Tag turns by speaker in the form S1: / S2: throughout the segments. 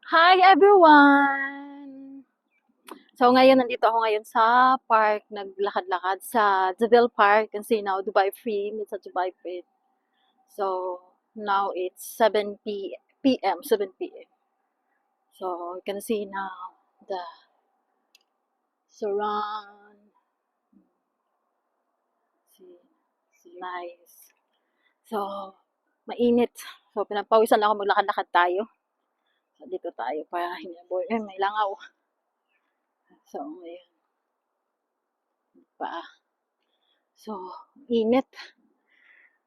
S1: Hi everyone! So ngayon nandito ako ngayon sa park, naglakad-lakad sa Deville Park kasi now Dubai Free, it's a Dubai Free. So now it's 7 p.m. 7 p.m. So you can see now the surround. See, it's nice. So mainit. So pinapawisan lang ako, maglakad-lakad tayo. So dito tayo para hindi na boy. May langaw. So ngayon pa. So init.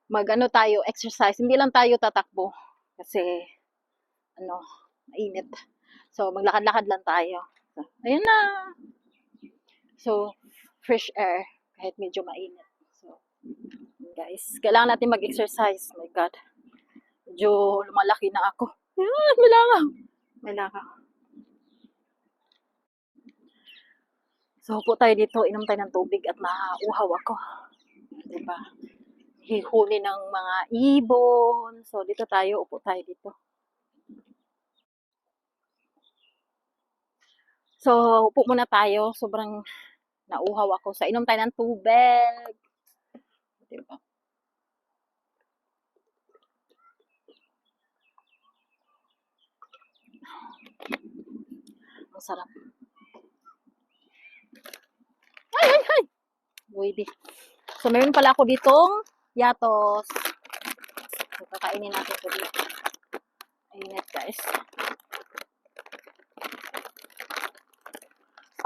S1: Mag-ano tayo, exercise. Hindi lang tayo tatakbo kasi ano, mainit. So maglakad-lakad lang tayo. So, ayun na. So fresh air kahit medyo mainit. So guys, kailangan natin mag-exercise. Oh my God. Medyo lumalaki na ako. May langaw. May langaw. So upo tayo dito, inom tayo ng tubig at nauhaw ako. Diba? Hihuli ng mga ibon. So dito tayo, upo tayo dito. So, upo muna tayo. Sobrang nauhaw ako. So, inom tayo ng tubig. Diba? Ang sarap. Ay, ay, ay! Pwede. So, meron pala ako ditong yatos. So, kakainin natin ito dito. Init, guys.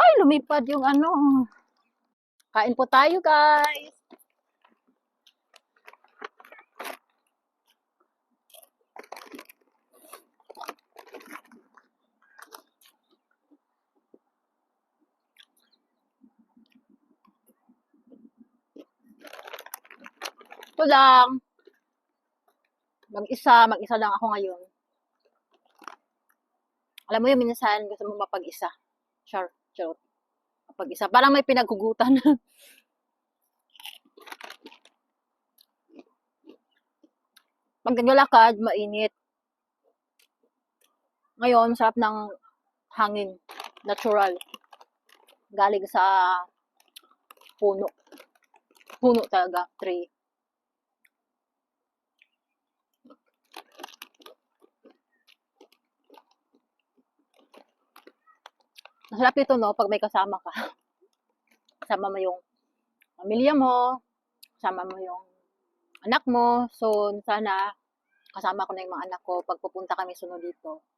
S1: Ay, lumipad yung ano. Kain po tayo, guys. Ito lang. Mag-isa lang ako ngayon. Alam mo yung minsan gusto mo mapag-isa. Sure. Mapag-isa. Parang may pinaghugutan. Pag naglalakad, mainit. Ngayon, sarap ng hangin. Natural. Galing sa puno. Puno talaga. Tree. Masarap ito, no? Pag may kasama ka. Kasama mo yung pamilya mo. Kasama mo yung anak mo. So, sana kasama ko na yung mga anak ko pag pupunta kami sunod dito.